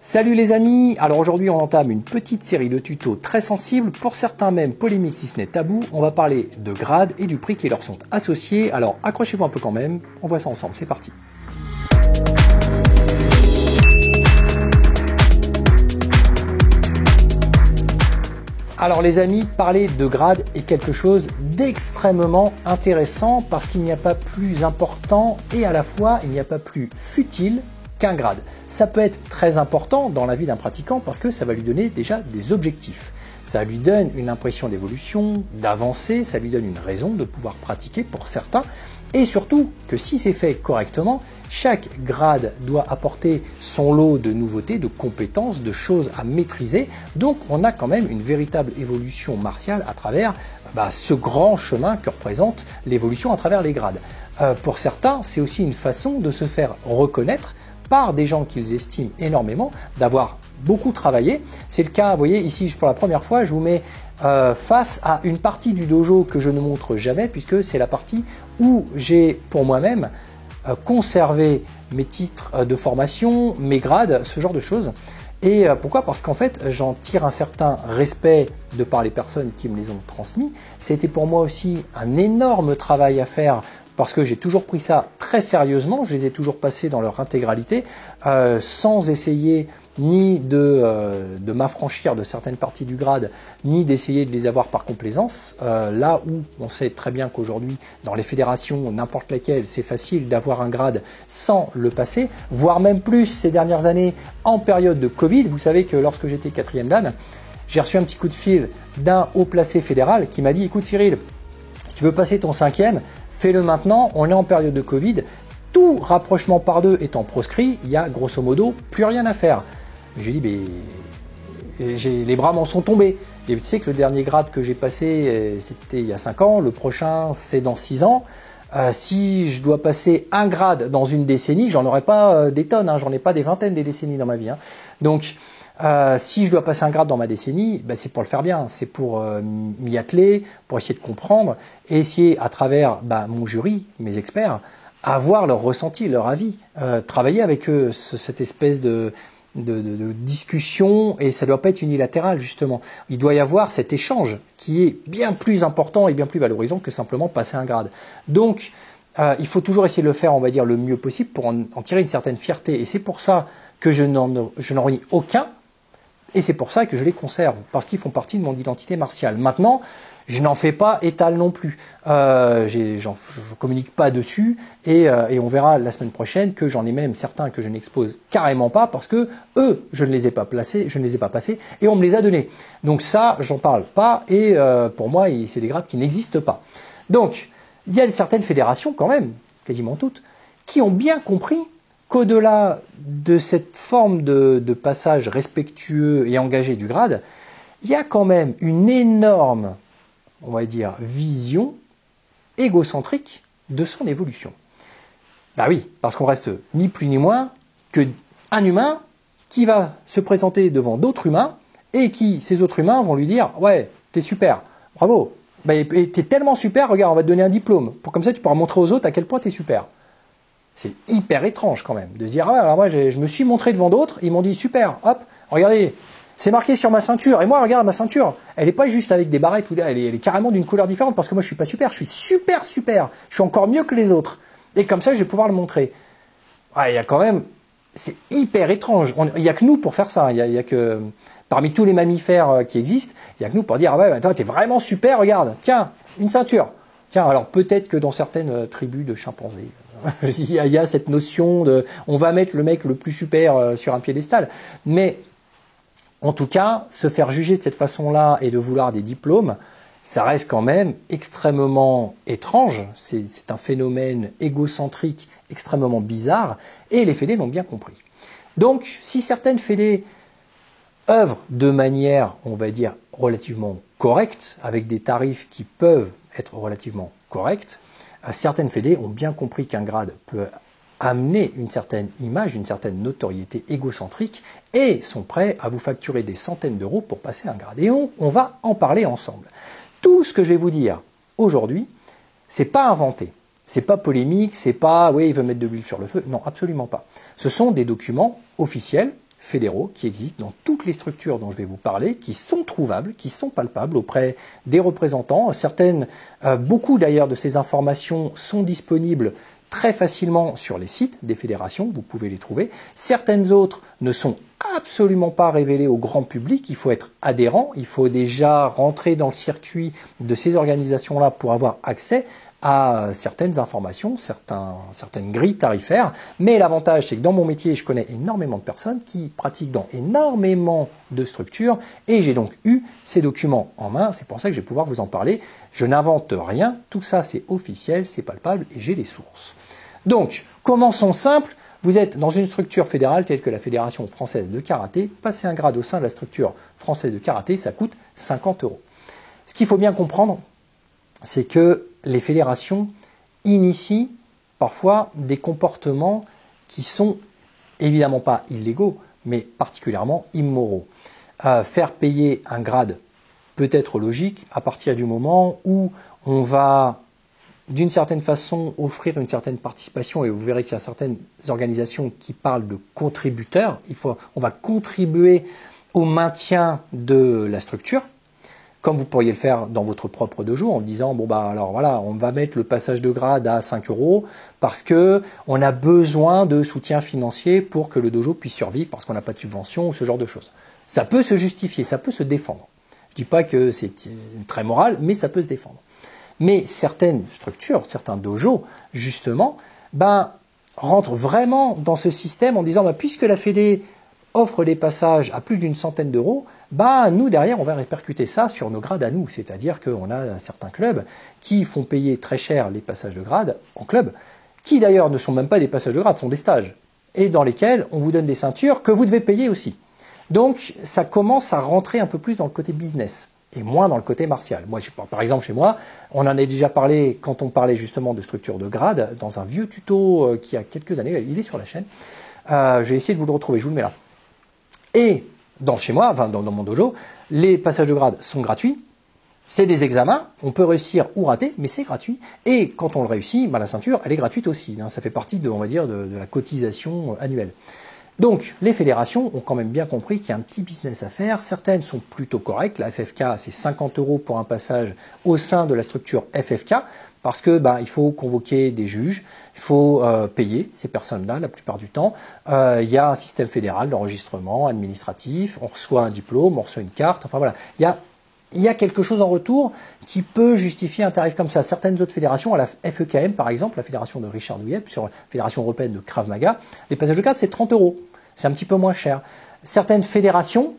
Salut les amis, alors aujourd'hui on entame une petite série de tutos très sensibles, pour certains même polémiques si ce n'est tabou. On va parler de grades et du prix qui leur sont associés, alors accrochez-vous un peu quand même, on voit ça ensemble, c'est parti. Alors les amis, parler de grade est quelque chose d'extrêmement intéressant parce qu'il n'y a pas plus important et à la fois il n'y a pas plus futile qu'un grade. Ça peut être très important dans la vie d'un pratiquant parce que ça va lui donner déjà des objectifs. Ça lui donne une impression d'évolution, d'avancée, ça lui donne une raison de pouvoir pratiquer pour certains. Et surtout que si c'est fait correctement, chaque grade doit apporter son lot de nouveautés, de compétences, de choses à maîtriser. Donc on a quand même une véritable évolution martiale à travers ce grand chemin que représente l'évolution à travers les grades. Pour certains, c'est aussi une façon de se faire reconnaître par des gens qu'ils estiment énormément, d'avoir beaucoup travaillé. C'est le cas, vous voyez, ici pour la première fois, je vous mets face à une partie du dojo que je ne montre jamais, puisque c'est la partie où j'ai pour moi-même conservé mes titres de formation, mes grades, ce genre de choses. Et pourquoi? Parce qu'en fait, j'en tire un certain respect de par les personnes qui me les ont transmis. C'était pour moi aussi un énorme travail à faire parce que j'ai toujours pris ça très sérieusement, je les ai toujours passés dans leur intégralité, sans essayer ni de m'affranchir de certaines parties du grade, ni d'essayer de les avoir par complaisance. Là où on sait très bien qu'aujourd'hui, dans les fédérations, n'importe laquelle, c'est facile d'avoir un grade sans le passer, voire même plus ces dernières années en période de Covid. Vous savez que lorsque j'étais 4e dan, j'ai reçu un petit coup de fil d'un haut placé fédéral qui m'a dit « Écoute Cyril, si tu veux passer ton 5e, fais-le maintenant, on est en période de Covid, tout rapprochement par deux étant proscrit, il y a grosso modo plus rien à faire. » J'ai dit, les bras m'en sont tombés. Et tu sais que le dernier grade que j'ai passé, c'était il y a 5 ans, le prochain c'est dans 6 ans. Si je dois passer un grade dans une décennie, j'en aurai pas des tonnes, j'en ai pas des vingtaines des décennies dans ma vie. Donc, si je dois passer un grade dans ma décennie, c'est pour le faire bien, c'est pour m'y atteler, pour essayer de comprendre et essayer à travers mon jury, mes experts, avoir leur ressenti, leur avis, travailler avec eux, cette espèce de discussion, et ça ne doit pas être unilatéral justement. Il doit y avoir cet échange qui est bien plus important et bien plus valorisant que simplement passer un grade. Donc, il faut toujours essayer de le faire, on va dire, le mieux possible pour en tirer une certaine fierté. Et c'est pour ça que je n'en renie aucun. Et c'est pour ça que je les conserve, parce qu'ils font partie de mon identité martiale. Maintenant, je n'en fais pas étal non plus. Je communique pas dessus et on verra la semaine prochaine que j'en ai même certains que je n'expose carrément pas parce que eux, je ne les ai pas placés, je ne les ai pas passés et on me les a donnés. Donc ça, j'en parle pas et pour moi, c'est des grades qui n'existent pas. Donc, il y a certaines fédérations quand même, quasiment toutes, qui ont bien compris qu'au-delà de cette forme de passage respectueux et engagé du grade, il y a quand même une énorme, on va dire, vision égocentrique de son évolution. Oui, parce qu'on reste ni plus ni moins qu'un humain qui va se présenter devant d'autres humains et ces autres humains vont lui dire « Ouais, t'es super, bravo, t'es tellement super, regarde, on va te donner un diplôme, pour comme ça tu pourras montrer aux autres à quel point t'es super. » C'est hyper étrange quand même de se dire « Ah, alors moi je me suis montré devant d'autres, ils m'ont dit super, hop, regardez, c'est marqué sur ma ceinture, et moi regarde ma ceinture, elle n'est pas juste avec des barrettes, elle est carrément d'une couleur différente parce que moi je suis pas super, je suis super, je suis encore mieux que les autres. Et comme ça je vais pouvoir le montrer. » Il y a quand même, c'est hyper étrange, il n'y a que nous pour faire ça, il y a que, parmi tous les mammifères qui existent, il n'y a que nous pour dire « Ah ouais, toi t'es vraiment super, regarde, tiens, une ceinture. » Tiens, alors peut-être que dans certaines tribus de chimpanzés, il y a cette notion de on va mettre le mec le plus super sur un piédestal. Mais en tout cas, se faire juger de cette façon-là et de vouloir des diplômes, ça reste quand même extrêmement étrange. C'est un phénomène égocentrique extrêmement bizarre et les fédés l'ont bien compris. Donc, si certaines fédés œuvrent de manière, on va dire, relativement correcte, avec des tarifs qui peuvent être relativement corrects, certaines fédés ont bien compris qu'un grade peut amener une certaine image, une certaine notoriété égocentrique et sont prêts à vous facturer des centaines d'euros pour passer un grade. Et on va en parler ensemble. Tout ce que je vais vous dire aujourd'hui, c'est pas inventé, c'est pas polémique, c'est pas « oui, il veut mettre de l'huile sur le feu », non, absolument pas. Ce sont des documents officiels fédéraux qui existent dans toutes les structures dont je vais vous parler, qui sont trouvables, qui sont palpables auprès des représentants. Beaucoup d'ailleurs de ces informations sont disponibles très facilement sur les sites des fédérations, vous pouvez les trouver. Certaines autres ne sont absolument pas révélées au grand public, il faut être adhérent, il faut déjà rentrer dans le circuit de ces organisations-là pour avoir accès à certaines informations, certaines grilles tarifaires. Mais l'avantage, c'est que dans mon métier, je connais énormément de personnes qui pratiquent dans énormément de structures et j'ai donc eu ces documents en main. C'est pour ça que je vais pouvoir vous en parler. Je n'invente rien, tout ça c'est officiel, c'est palpable et j'ai les sources. Donc, commençons simple. Vous êtes dans une structure fédérale telle que la Fédération française de karaté. Passer un grade au sein de la structure française de karaté, ça coûte 50 €. Ce qu'il faut bien comprendre, c'est que les fédérations initient parfois des comportements qui sont évidemment pas illégaux, mais particulièrement immoraux. Faire payer un grade peut être logique à partir du moment où on va d'une certaine façon offrir une certaine participation, et vous verrez qu'il y a certaines organisations qui parlent de contributeurs. On va contribuer au maintien de la structure, comme vous pourriez le faire dans votre propre dojo en disant bon bah alors voilà, on va mettre le passage de grade à 5 € parce que on a besoin de soutien financier pour que le dojo puisse survivre parce qu'on n'a pas de subvention ou ce genre de choses. Ça peut se justifier, ça peut se défendre. Je dis pas que c'est très moral, mais ça peut se défendre. Mais certaines structures, certains dojos, justement, rentrent vraiment dans ce système en disant puisque la Fédé offre des passages à plus d'une centaine d'euros, nous derrière on va répercuter ça sur nos grades à nous. C'est-à-dire qu'on a certains clubs qui font payer très cher les passages de grade en club, qui d'ailleurs ne sont même pas des passages de grade, sont des stages, et dans lesquels on vous donne des ceintures que vous devez payer aussi. Donc ça commence à rentrer un peu plus dans le côté business et moins dans le côté martial. Moi, par exemple, chez moi, on en a déjà parlé quand on parlait justement de structure de grade, dans un vieux tuto qui a quelques années, il est sur la chaîne. J'ai essayé de vous le retrouver, je vous le mets là. Et chez moi, dans mon dojo, les passages de grade sont gratuits. C'est des examens, on peut réussir ou rater, mais c'est gratuit. Et quand on le réussit, la ceinture, elle est gratuite aussi. Ça fait partie de la cotisation annuelle. Donc, les fédérations ont quand même bien compris qu'il y a un petit business à faire. Certaines sont plutôt correctes. La FFK, c'est 50 € pour un passage au sein de la structure FFK, parce que il faut convoquer des juges, il faut payer ces personnes-là la plupart du temps. Il y a un système fédéral d'enregistrement administratif, on reçoit un diplôme, on reçoit une carte. Enfin voilà, il y a quelque chose en retour qui peut justifier un tarif comme ça. Certaines autres fédérations, à la FEKM par exemple, la fédération de Richard Douillet, sur la fédération européenne de Krav Maga, les passages de grade c'est 30 €. C'est un petit peu moins cher. Certaines fédérations,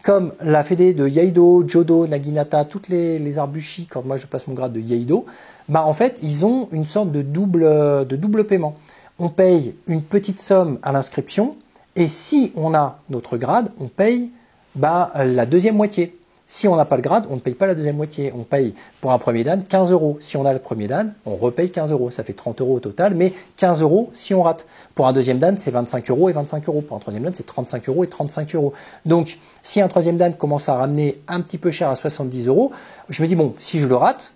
comme la fédé de Iaido, Jodo, Naginata, toutes les arts bushi, quand moi je passe mon grade de Iaido, en fait, ils ont une sorte de double paiement. On paye une petite somme à l'inscription, et si on a notre grade, on paye la deuxième moitié. Si on n'a pas le grade, on ne paye pas la deuxième moitié. On paye pour un premier dan 15 €. Si on a le premier dan, on repaye 15 €. Ça fait 30 € au total, mais 15 € si on rate. Pour un deuxième dan, c'est 25 € et 25 €. Pour un troisième dan, c'est 35 € et 35 €. Donc, si un troisième dan commence à ramener un petit peu cher à 70 €, je me dis, si je le rate,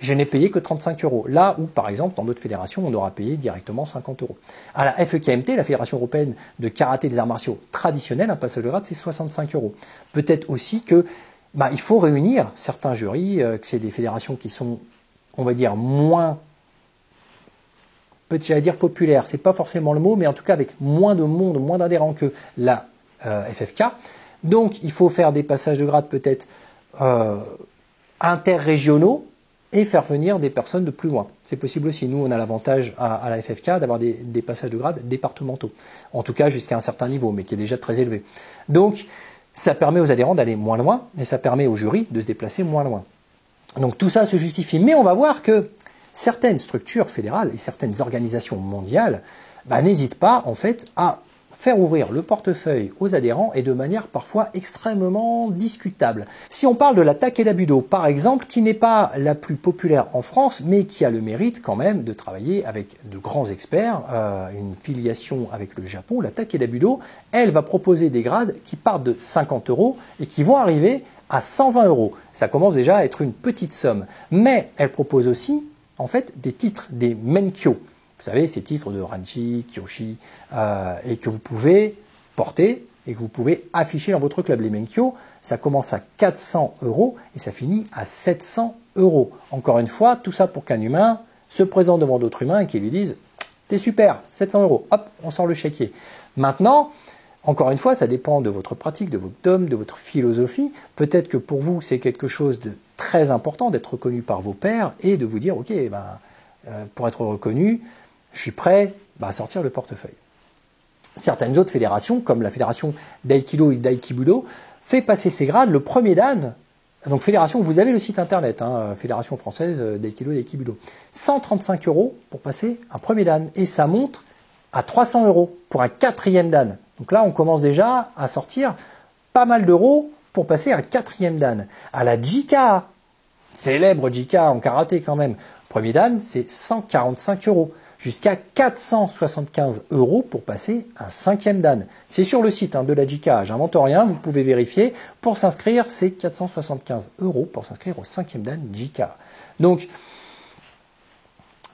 je n'ai payé que 35 €. Là où, par exemple, dans d'autres fédérations, on aura payé directement 50 €. À la FEKMT, la Fédération européenne de karaté des arts martiaux traditionnels, un passage de grade, c'est 65 €. Peut-être aussi que il faut réunir certains jurys, que c'est des fédérations qui sont, on va dire, moins, peut-être j'allais dire populaires, c'est pas forcément le mot, mais en tout cas avec moins de monde, moins d'adhérents que la FFK. Donc, il faut faire des passages de grade peut-être interrégionaux, et faire venir des personnes de plus loin. C'est possible aussi. Nous, on a l'avantage à la FFK d'avoir des passages de grade départementaux. En tout cas, jusqu'à un certain niveau, mais qui est déjà très élevé. Donc, ça permet aux adhérents d'aller moins loin, et ça permet aux jurys de se déplacer moins loin. Donc, tout ça se justifie. Mais on va voir que certaines structures fédérales et certaines organisations mondiales n'hésitent pas, en fait, à faire ouvrir le portefeuille aux adhérents et de manière parfois extrêmement discutable. Si on parle de la Takeda Budo, par exemple, qui n'est pas la plus populaire en France, mais qui a le mérite quand même de travailler avec de grands experts, une filiation avec le Japon, la Takeda Budo, elle va proposer des grades qui partent de 50 € et qui vont arriver à 120 €. Ça commence déjà à être une petite somme. Mais elle propose aussi, en fait, des titres, des Menkyo. Vous savez, ces titres de Ranchi, Kyoshi, et que vous pouvez porter et que vous pouvez afficher dans votre club. Les Menkyo, ça commence à 400 € et ça finit à 700 €. Encore une fois, tout ça pour qu'un humain se présente devant d'autres humains et qu'ils lui disent « T'es super, 700 €, hop, on sort le chéquier ». Maintenant, encore une fois, ça dépend de votre pratique, de votre dogme, de votre philosophie. Peut-être que pour vous, c'est quelque chose de très important d'être reconnu par vos pairs et de vous dire « Ok, pour être reconnu, je suis prêt à sortir le portefeuille ». Certaines autres fédérations, comme la fédération d'Aikido et d'Aikibudo, fait passer ses grades le premier dan. Donc fédération, vous avez le site internet, Fédération française d'Aikido et d'Aikibudo. 135 € pour passer un premier dan. Et ça monte à 300 € pour un quatrième dan. Donc là, on commence déjà à sortir pas mal d'euros pour passer un quatrième dan. À la JICA, célèbre JICA en karaté quand même, premier dan, c'est 145 €. Jusqu'à 475 € pour passer un cinquième dan. C'est sur le site de la JICA, j'invente rien, vous pouvez vérifier. Pour s'inscrire, c'est 475 € pour s'inscrire au cinquième dan JICA. Donc,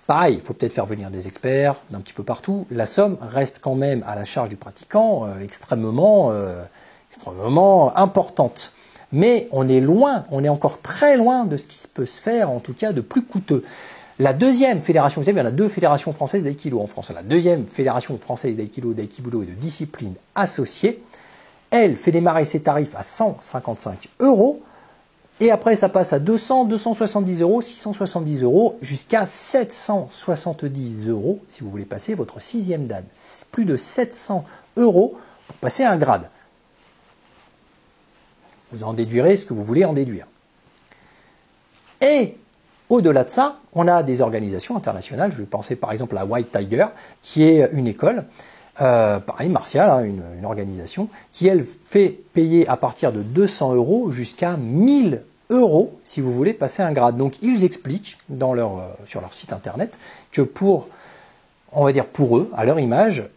pareil, il faut peut-être faire venir des experts d'un petit peu partout. La somme reste quand même à la charge du pratiquant extrêmement importante. Mais on est loin, on est encore très loin de ce qui peut se faire, en tout cas de plus coûteux. La deuxième fédération, vous savez, il y en a deux fédérations françaises d'aïkido en France. La deuxième fédération française d'aïkido, d'aikibudo et de discipline associée, elle fait démarrer ses tarifs à 155 € et après ça passe à 200, 270 €, 670 € jusqu'à 770 € si vous voulez passer votre sixième dan. Plus de 700 € pour passer un grade. Vous en déduirez ce que vous voulez en déduire. Et au-delà de ça, on a des organisations internationales. Je vais penser par exemple à White Tiger, qui est une école, pareil, martiale, une organisation, qui elle fait payer à partir de 200 € jusqu'à 1000 € si vous voulez passer un grade. Donc ils expliquent sur leur site internet que pour eux, à leur image,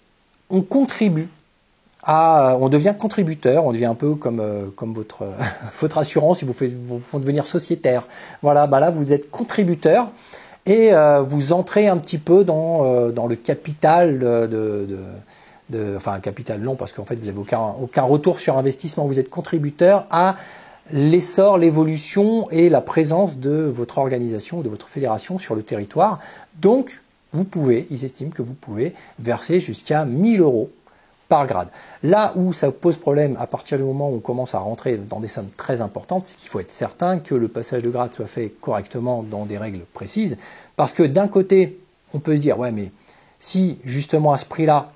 on contribue. On devient contributeur, on devient un peu comme votre assurance, ils vous font devenir sociétaire. Voilà, là vous êtes contributeur et vous entrez un petit peu dans le capital enfin capital non parce qu'en fait vous n'avez aucun retour sur investissement, vous êtes contributeur à l'essor, l'évolution et la présence de votre organisation, de votre fédération sur le territoire. Donc ils estiment que vous pouvez verser jusqu'à 1000 € par grade. Là où ça pose problème à partir du moment où on commence à rentrer dans des sommes très importantes, c'est qu'il faut être certain que le passage de grade soit fait correctement dans des règles précises, parce que d'un côté, on peut se dire, ouais, mais si justement à ce prix-là,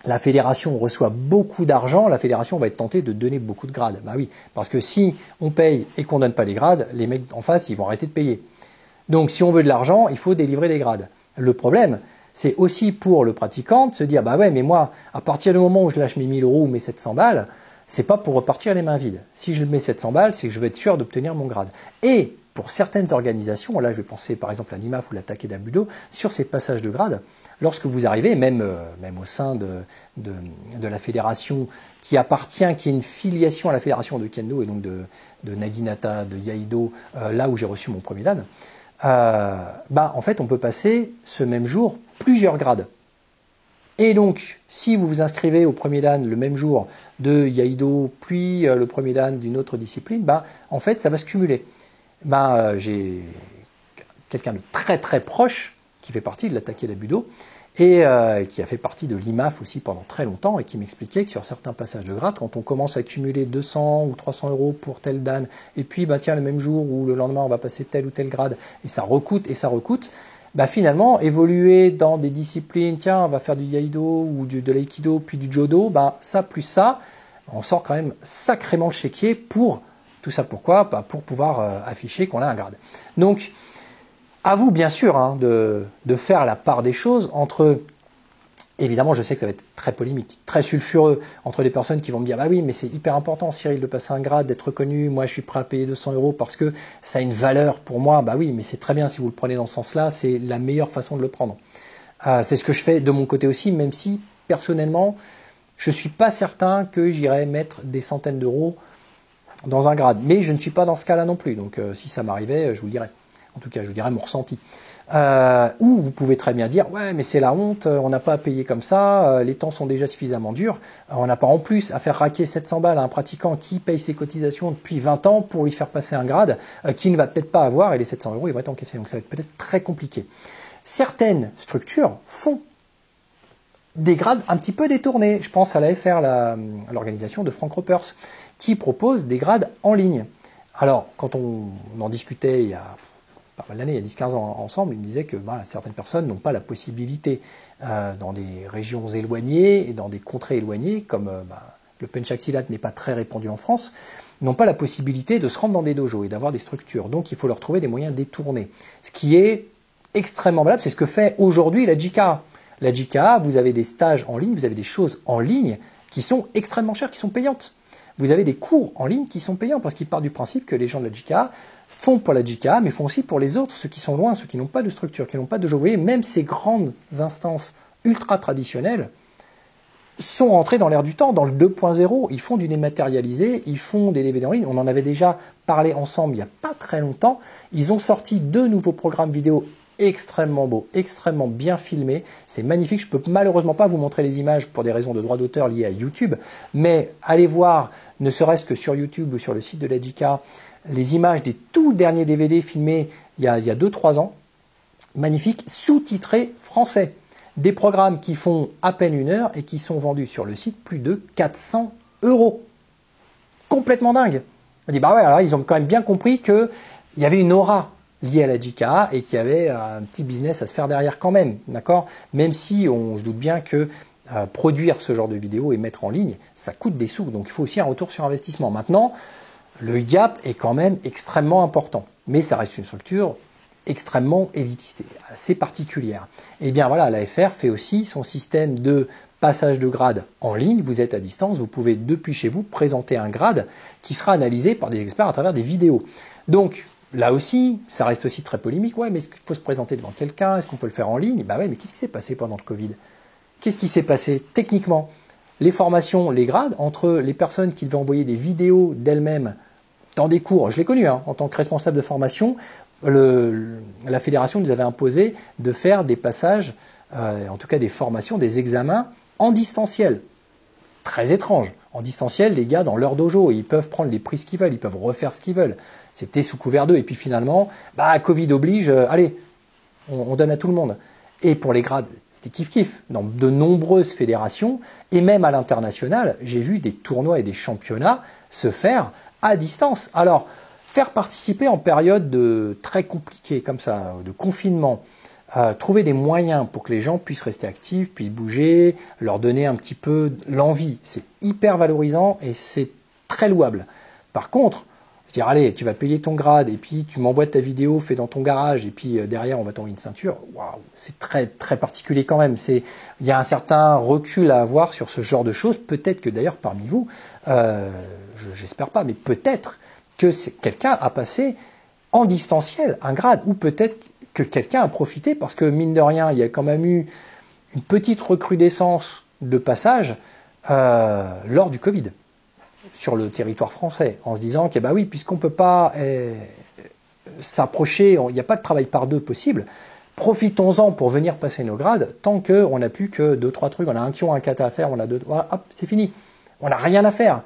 la fédération reçoit beaucoup d'argent, la fédération va être tentée de donner beaucoup de grades. Bah oui, parce que si on paye et qu'on donne pas les grades, les mecs en face, ils vont arrêter de payer. Donc si on veut de l'argent, il faut délivrer des grades. Le problème, c'est aussi pour le pratiquant de se dire, bah ouais, mais moi, à partir du moment où je lâche mes 1000 € ou mes 700 balles, c'est pas pour repartir les mains vides. Si je mets 700 balles, c'est que je vais être sûr d'obtenir mon grade. Et pour certaines organisations, là je vais penser par exemple à l'IMAF ou la Takeda Budo, sur ces passages de grade, lorsque vous arrivez, même au sein de la fédération qui est une filiation à la fédération de Kendo et donc de Naginata, de Yaido, là où j'ai reçu mon premier dan, en fait, on peut passer ce même jour plusieurs grades. Et donc, si vous vous inscrivez au premier dan le même jour de Yaido, puis le premier dan d'une autre discipline, en fait, ça va se cumuler. J'ai quelqu'un de très très proche qui fait partie de la Takeda Budo et qui a fait partie de l'IMAF aussi pendant très longtemps et qui m'expliquait que sur certains passages de grade, quand on commence à accumuler 200 ou 300 € pour tel dan, et puis le même jour ou le lendemain on va passer tel ou tel grade, et ça recoute, finalement évoluer dans des disciplines, on va faire du Yaido ou de l'Aikido, puis du Jodo, ça plus ça, on sort quand même sacrément le chéquier pour tout ça. Pourquoi ? Pour pouvoir afficher qu'on a un grade. Donc, à vous, bien sûr, de faire la part des choses entre, évidemment, je sais que ça va être très polémique, très sulfureux, entre des personnes qui vont me dire, bah oui, mais c'est hyper important, Cyril, de passer un grade, d'être reconnu, moi je suis prêt à payer 200 € parce que ça a une valeur pour moi. Bah oui, mais c'est très bien si vous le prenez dans ce sens-là, c'est la meilleure façon de le prendre. C'est ce que je fais de mon côté aussi, même si, personnellement, je suis pas certain que j'irais mettre des centaines d'euros dans un grade. Mais je ne suis pas dans ce cas-là non plus, donc si ça m'arrivait, je vous le dirais. En tout cas, je vous dirais mon ressenti. Ou vous pouvez très bien dire, ouais, mais c'est la honte, on n'a pas à payer comme ça, les temps sont déjà suffisamment durs, on n'a pas en plus à faire raquer 700 balles à un pratiquant qui paye ses cotisations depuis 20 ans pour lui faire passer un grade, qui ne va peut-être pas avoir, et les 700 euros, ils vont être encaissés. Donc ça va être peut-être très compliqué. Certaines structures font des grades un petit peu détournés. Je pense à l'AFR, l'organisation de Frank Ropers, qui propose des grades en ligne. Alors, quand on en discutait il y a pas mal d'années, il y a 10-15 ans ensemble, il me disait que certaines personnes n'ont pas la possibilité, dans des régions éloignées et dans des contrées éloignées, comme le penchaksilat n'est pas très répandu en France, n'ont pas la possibilité de se rendre dans des dojos et d'avoir des structures. Donc il faut leur trouver des moyens détournés. Ce qui est extrêmement valable, c'est ce que fait aujourd'hui la JICA. La JICA, vous avez des stages en ligne, vous avez des choses en ligne qui sont extrêmement chères, qui sont payantes. Vous avez des cours en ligne qui sont payants parce qu'ils partent du principe que les gens de la JICA font pour la JICA, mais font aussi pour les autres, ceux qui sont loin, ceux qui n'ont pas de structure, qui n'ont pas de dojo. Vous voyez, même ces grandes instances ultra traditionnelles sont rentrés dans l'ère du temps, dans le 2.0, ils font du dématérialisé, ils font des DVD en ligne, on en avait déjà parlé ensemble il n'y a pas très longtemps, ils ont sorti 2 nouveaux programmes vidéo extrêmement beaux, extrêmement bien filmés, c'est magnifique, je peux malheureusement pas vous montrer les images pour des raisons de droit d'auteur liées à YouTube, mais allez voir, ne serait-ce que sur YouTube ou sur le site de la JICA, les images des tout derniers DVD filmés il y a 2-3 ans, magnifiques, sous-titrés français. Des programmes qui font à peine 1 heure et qui sont vendus sur le site plus de 400 €. Complètement dingue. On dit, ouais, alors ils ont quand même bien compris qu'il y avait une aura liée à la JICA et qu'il y avait un petit business à se faire derrière quand même, d'accord? Même si on se doute bien que produire ce genre de vidéo et mettre en ligne, ça coûte des sous, donc il faut aussi un retour sur investissement. Maintenant, le gap est quand même extrêmement important, mais ça reste une structure extrêmement élitiste, assez particulière. Et bien voilà, l'AFR fait aussi son système de passage de grade en ligne. Vous êtes à distance, vous pouvez depuis chez vous présenter un grade qui sera analysé par des experts à travers des vidéos. Donc là aussi, ça reste aussi très polémique. Ouais, mais est-ce qu'il faut se présenter devant quelqu'un? Est-ce qu'on peut le faire en ligne? Bah ouais, mais qu'est-ce qui s'est passé pendant le Covid? Qu'est-ce qui s'est passé techniquement? Les formations, les grades, entre les personnes qui devaient envoyer des vidéos d'elles-mêmes dans des cours, je l'ai connu en tant que responsable de formation, la fédération nous avait imposé de faire des passages, en tout cas des formations, des examens en distanciel. Très étrange. En distanciel, les gars, dans leur dojo, ils peuvent prendre les prix qu'ils veulent, ils peuvent refaire ce qu'ils veulent. C'était sous couvert d'eux. Et puis finalement, Covid oblige, allez, on donne à tout le monde. Et pour les grades, c'était kiff-kiff. Dans de nombreuses fédérations, et même à l'international, j'ai vu des tournois et des championnats se faire à distance. Alors, faire participer en période très compliquée comme ça, de confinement, trouver des moyens pour que les gens puissent rester actifs, puissent bouger, leur donner un petit peu l'envie, c'est hyper valorisant et c'est très louable. Par contre, dire allez, tu vas payer ton grade et puis tu m'envoies ta vidéo fait dans ton garage et puis derrière on va t'envoyer une ceinture, waouh, c'est très très particulier quand même. Il y a un certain recul à avoir sur ce genre de choses. Peut-être que d'ailleurs parmi vous, j'espère pas, mais peut-être que quelqu'un a passé en distanciel un grade, ou peut-être que quelqu'un a profité, parce que mine de rien, il y a quand même eu une petite recrudescence de passage lors du Covid sur le territoire français, en se disant que oui, puisqu'on ne peut pas s'approcher, il n'y a pas de travail par 2 possible, profitons-en pour venir passer nos grades, tant qu'on n'a plus que 2-3 trucs, on a un kion, un kata à faire, on a hop, c'est fini, on n'a rien à faire.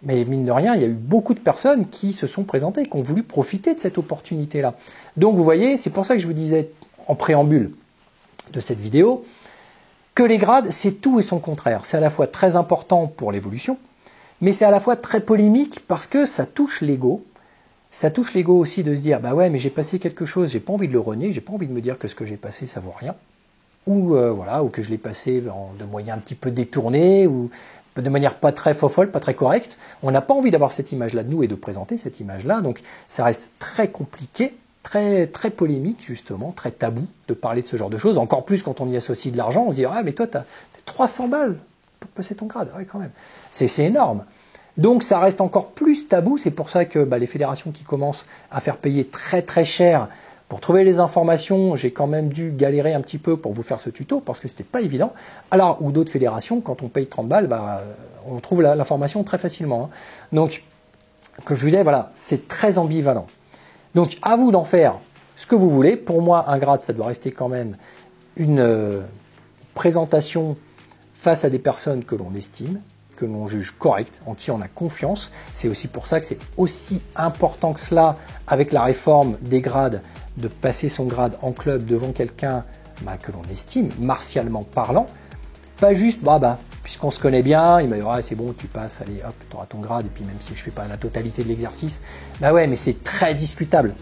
Mais mine de rien, il y a eu beaucoup de personnes qui se sont présentées, qui ont voulu profiter de cette opportunité-là. Donc vous voyez, c'est pour ça que je vous disais en préambule de cette vidéo, que les grades, c'est tout et son contraire. C'est à la fois très important pour l'évolution, mais c'est à la fois très polémique parce que ça touche l'ego. Ça touche l'ego aussi de se dire, ouais, mais j'ai passé quelque chose, j'ai pas envie de le renier, j'ai pas envie de me dire que ce que j'ai passé, ça vaut rien. Ou ou que je l'ai passé de moyens un petit peu détournés, ou de manière pas très fofolle, pas très correcte. On n'a pas envie d'avoir cette image-là de nous et de présenter cette image-là. Donc ça reste très compliqué, très, très polémique justement, très tabou de parler de ce genre de choses. Encore plus quand on y associe de l'argent, on se dit mais toi t'as 300 balles pour passer ton grade. Ouais, quand même. C'est énorme. Donc ça reste encore plus tabou. C'est pour ça que les fédérations qui commencent à faire payer très très cher pour trouver les informations, j'ai quand même dû galérer un petit peu pour vous faire ce tuto parce que c'était pas évident. Alors, ou d'autres fédérations, quand on paye 30 balles, on trouve l'information très facilement. Donc, comme je vous disais, voilà, c'est très ambivalent. Donc, à vous d'en faire ce que vous voulez. Pour moi, un grade, ça doit rester quand même une présentation face à des personnes que l'on estime, que l'on juge correctes, en qui on a confiance. C'est aussi pour ça que c'est aussi important que cela, avec la réforme des grades, de passer son grade en club devant quelqu'un que l'on estime, martialement parlant. Pas juste, puisqu'on se connaît bien, il m'a dit, c'est bon, tu passes, allez, hop, tu auras ton grade, et puis même si je fais pas la totalité de l'exercice, ouais, mais c'est très discutable.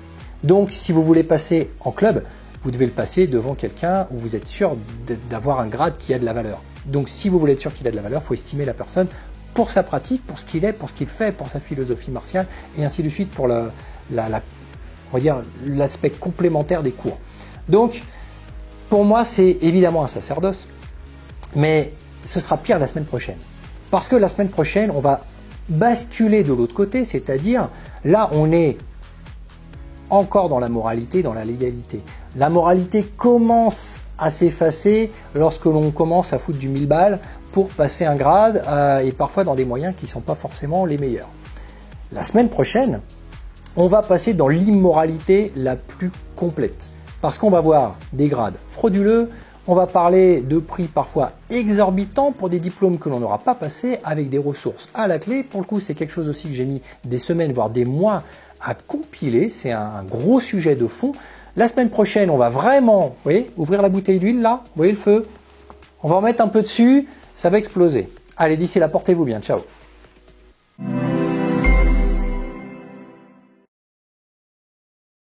Donc, si vous voulez passer en club, vous devez le passer devant quelqu'un où vous êtes sûr d'avoir un grade qui a de la valeur. Donc, si vous voulez être sûr qu'il a de la valeur, il faut estimer la personne pour sa pratique, pour ce qu'il est, pour ce qu'il fait, pour sa philosophie martiale, et ainsi de suite pour on va dire, l'aspect complémentaire des cours. Donc, pour moi, c'est évidemment un sacerdoce, mais ce sera pire la semaine prochaine. Parce que la semaine prochaine, on va basculer de l'autre côté, c'est-à-dire, là, on est encore dans la moralité, dans la légalité. La moralité commence à s'effacer lorsque l'on commence à foutre du 1000 balles pour passer un grade et parfois dans des moyens qui ne sont pas forcément les meilleurs. La semaine prochaine, on va passer dans l'immoralité la plus complète parce qu'on va voir des grades frauduleux, on va parler de prix parfois exorbitants pour des diplômes que l'on n'aura pas passés avec des ressources à la clé. Pour le coup, c'est quelque chose aussi que j'ai mis des semaines, voire des mois à compiler. C'est un gros sujet de fond. La semaine prochaine, on va vraiment, vous voyez, ouvrir la bouteille d'huile là, vous voyez le feu, on va en mettre un peu dessus, ça va exploser. Allez, d'ici là, portez-vous bien, ciao.